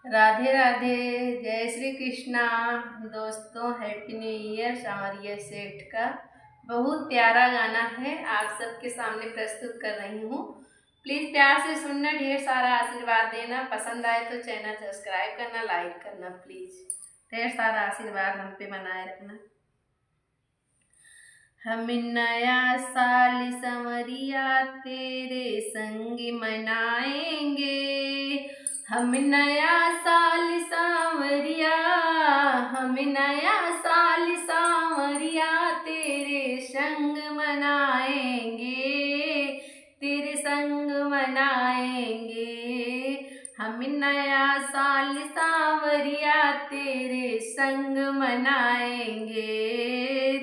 राधे राधे। जय श्री कृष्णा। दोस्तों, happy new year. सांवरिया सेठ का बहुत प्यारा गाना है, आप सबके सामने प्रस्तुत कर रही हूँ। प्लीज़ प्यार से सुनना, ढेर सारा आशीर्वाद देना। पसंद आए तो चैनल सब्सक्राइब करना, लाइक करना प्लीज़। ढेर सारा आशीर्वाद हम पे बनाए रखना। हम नया साल संवरिया तेरे संग मनाएंगे। हम नया साल सांवरिया, हम नया साल सांवरिया तेरे संग मनाएंगे, तेरे संग मनाएंगे। हम नया साल सांवरिया तेरे संग मनाएंगे,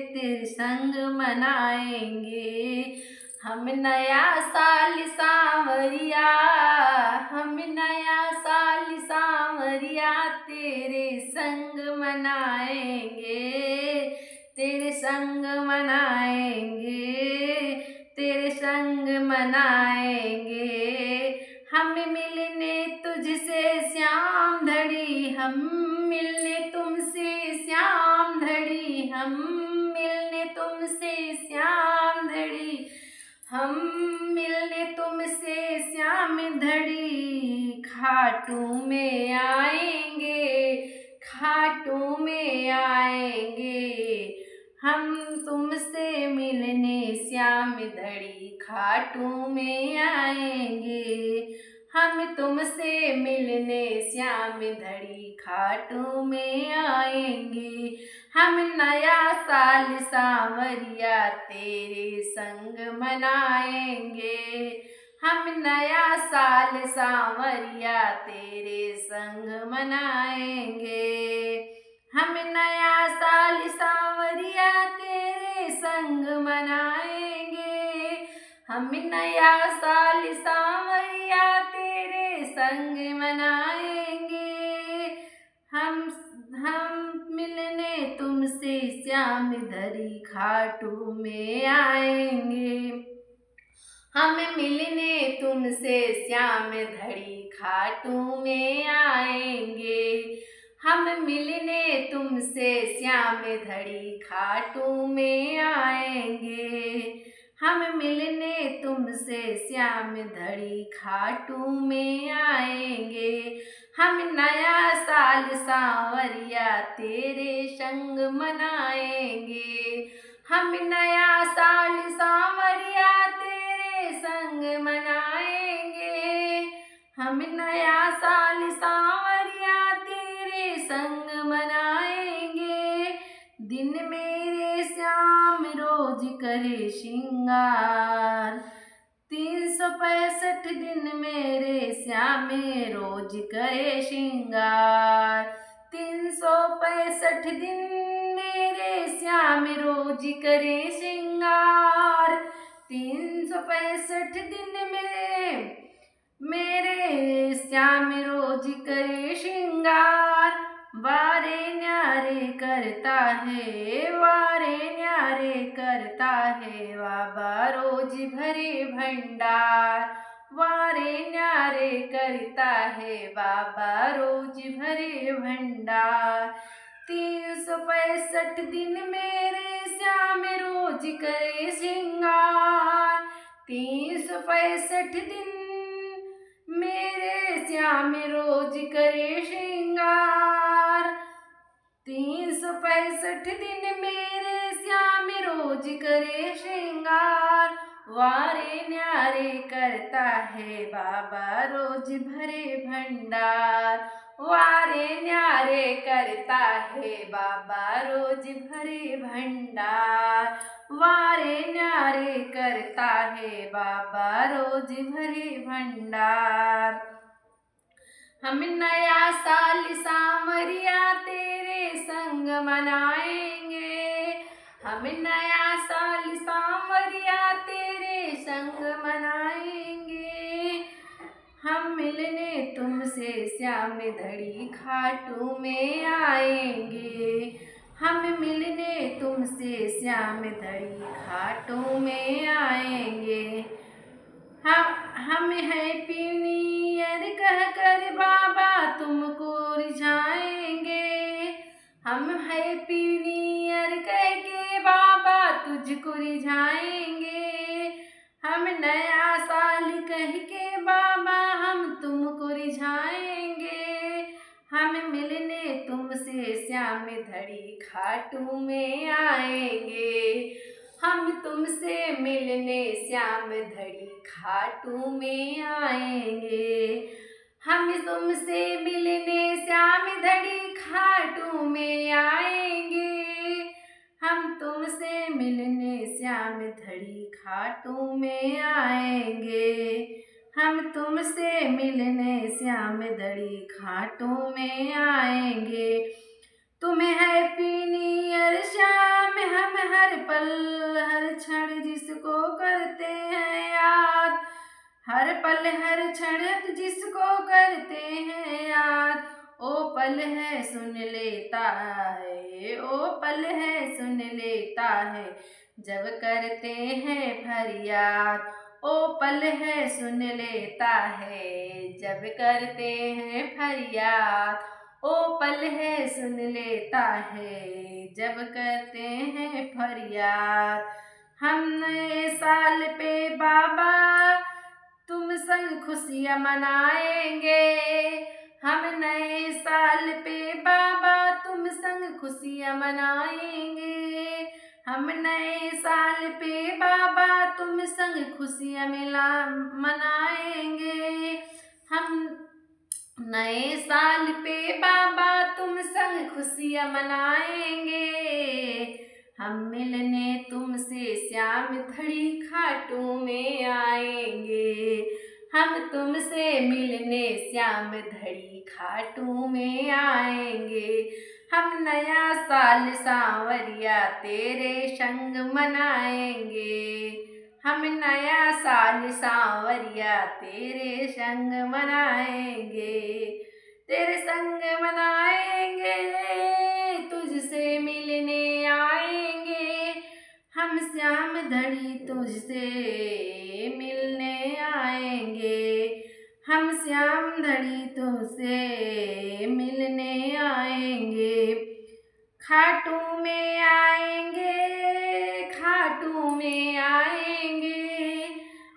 तेरे संग मनाएंगे। हम नया साल सांवरिया, हम नया साल सांवरिया तेरे संग मनाएंगे, तेरे संग मनाएंगे, तेरे संग मनाएंगे। हम मिलने तुझसे श्याम धड़ी, हम मिलने तुमसे श्याम धड़ी, हम मिलने तुमसे श्याम धड़ी, हम मिलने तुमसे श्याम धड़ी। खाटू में आएंगे, खाटू में आएंगे। हम तुमसे मिलने श्याम धड़ी खाटू में आएंगे। हम तुमसे मिलने श्याम धड़ी खाटू में आएंगे। हम नया साल सांवरिया तेरे संग मनाएंगे। हम नया साल सांवरिया तेरे संग मनाएंगे। हम नया साल सांवरिया तेरे संग मनाएंगे। हम नया साल सांवरिया तेरे संग मनाएंगे। हम मिलने तुमसे श्याम धरी खाटू में आएंगे। हम मिलने तुमसे श्याम धड़ी खाटू में आएंगे। हम मिलने तुमसे श्याम धड़ी खाटू में आएंगे। हम मिलने तुमसे श्याम धड़ी खाटू में आएंगे। हम नया साल सांवरिया तेरे संग मनाएंगे। हम नया साल सांवरिया तेरे संग मनाएंगे। हम नया साल सांवरिया तेरे संग मनाएंगे। दिन मेरे श्याम रोज करे श्रृंगार, 365 दिन मेरे श्याम रोज करे श्रृंगार। 365 दिन मेरे श्याम रोज करे श्रृंगार। 365 दिन मेरे श्याम रोज करे श्रृंगार। वारे न्यारे करता है, वारे न्यारे करता है बाबा रोज भरे भंडार। वारे न्यारे करता है बाबा रोज भरे भंडार। 365 दिन मेरे श्याम रोज करे श्रृंगार। 365 दिन मेरे श्याम रोज करे श्रृंगार। 365 दिन मेरे श्याम रोज करे श्रृंगार। वारे न्यारे करता है बाबा रोज भरे भंडार। वारे न्यारे करता है बाबा रोज भरे भंडार। वारे न्यारे करता है बाबा रोज भरे भंडार। हम नया साल सांवरिया तेरे संग मनाएंगे। हम नया साल सांवरिया तेरे संग मनाएंगे। हम मिलने तुमसे श्याम धड़ी खाटू में आएंगे। हम मिलने तुमसे श्याम धड़ी खाटू में आएंगे। हम हैप्पी न्यू ईयर कह कर बाबा तुमको हैप्पी न्यू ईयर कह के बाबा तुझको रिझाएंगे। हम नया साल कह के बाबा हम तुमको रिझाएंगे। हम मिलने तुमसे श्याम धड़ी खाटू में आएंगे। हम तुमसे मिलने श्याम धड़ी खाटू में आएंगे। हम तुमसे मिलने श्याम धड़ी खाटू में आएंगे। हम तुमसे मिलने श्याम धड़ी खाटू में आएंगे। हम तुमसे मिलने श्याम धड़ी खाटू में आएंगे। तुम्हें हैप्पी न्यू ईयर श्याम हम हर पल हर क्षण जिसको करते हैं याद। हर पल हर क्षण जिसको करते हैं याद। ओ पल है सुन लेता है, ओ पल है सुन लेता है जब करते हैं फरियाद। ओ पल है सुन लेता है जब करते हैं फरियाद। ओ पल है सुन लेता है जब करते हैं फरियाद। हम नए साल पे बाबा तुम संग खुशियाँ मनाएंगे। हम नए साल पे बाबा तुम संग खुशियाँ मनाएंगे। हम नए साल पे बाबा तुम संग खुशियाँ मनाएंगे। हम नए साल पे बाबा तुम संग खुशियाँ मनाएंगे। हम मिलने तुमसे श्याम धड़ी खाटू में आएंगे। हम तुमसे मिलने श्याम धड़ी खाटू में आएंगे। हम नया साल सांवरिया तेरे संग मनाएंगे। हम नया साल सांवरिया तेरे संग मनाएंगे। तेरे संग मनाएंगे तुझसे मिलने आएंगे। हम श्याम धड़ी तुझसे मिलने आएंगे। हम श्याम धड़ी तुझसे मिलने आएंगे। खाटू में आएंगे, खाटू में आएंगे।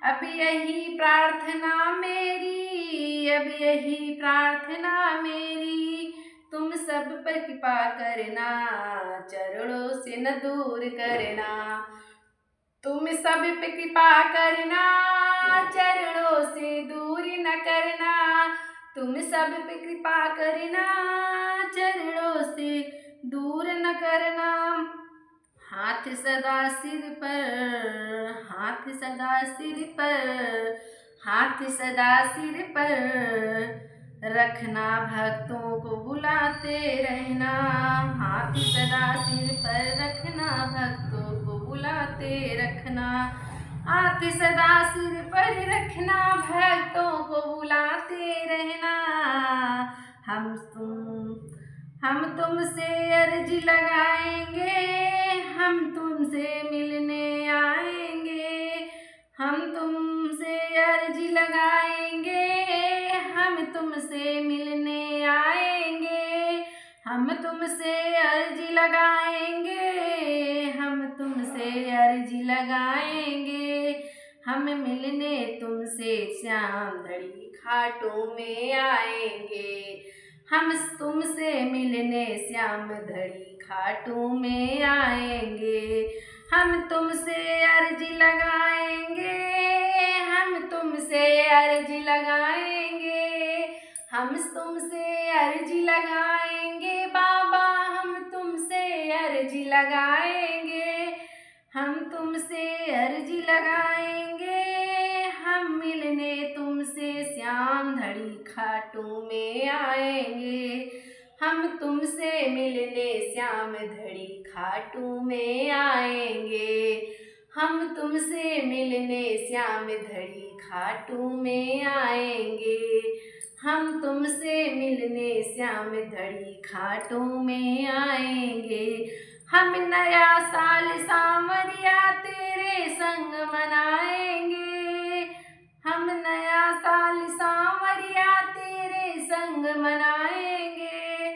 अब यही प्रार्थना मेरी, अब यही प्रार्थना मेरी। तुम सब पर कृपा करना, चरणों से न दूर करना। तुम सब पे कृपा करना, चरणों से दूर न करना। तुम सब पे कृपा करना, चरणों से दूर न करना। हाथ सदा सिर पर, हाथ सदा सिर पर, हाथ सदा सिर पर रखना। भक्तों को बुलाते रहना। हाथ सदा सिर पर रखना, भक्तों को बुलाते रखना। हाथ सदा सिर पर रखना, भक्तों को बुलाते रहना। हम तुमसे अर्जी लगाएंगे। हम तुमसे मिलने आएंगे। हम तुमसे अर्जी लगाएंगे। हम तुमसे मिलने आएंगे। हम तुमसे अर्जी लगाएंगे। हम तुमसे अर्जी लगाएंगे। हम मिलने तुमसे श्याम धड़ी खाटू में आएंगे। हम तुमसे मिलने श्याम धड़ी खाटू में आएंगे। हम तुमसे अर्जी लगाएंगे। हम तुमसे अर्जी लगाएंगे। हम तुमसे अर्जी लगाएंगे बाबा। हम तुमसे अर्जी लगाएंगे। हम तुमसे अर्जी लगाएंगे। हम मिलने तुमसे श्याम धड़ी खाटू में आएंगे। हम तुमसे मिलने श्याम धड़ी खाटू में आएंगे। हम तुमसे मिलने श्याम धड़ी खाटू में आएंगे। हम तुमसे मिलने श्याम धड़ी खाटू में आएंगे। हम नया साल सांवरिया तेरे संग मनाएंगे। हम नया साल सांवरिया तेरे संग मनाएंगे।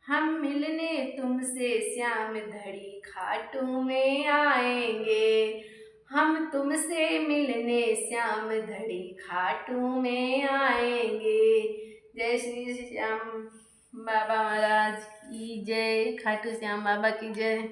हम मिलने तुमसे श्याम धड़ी खाटू में आएंगे। हम तुमसे मिलने श्याम धड़ी खाटू में आएंगे। जय श्री श्याम बाबा महाराज की जय। खाटू श्याम बाबा की जय।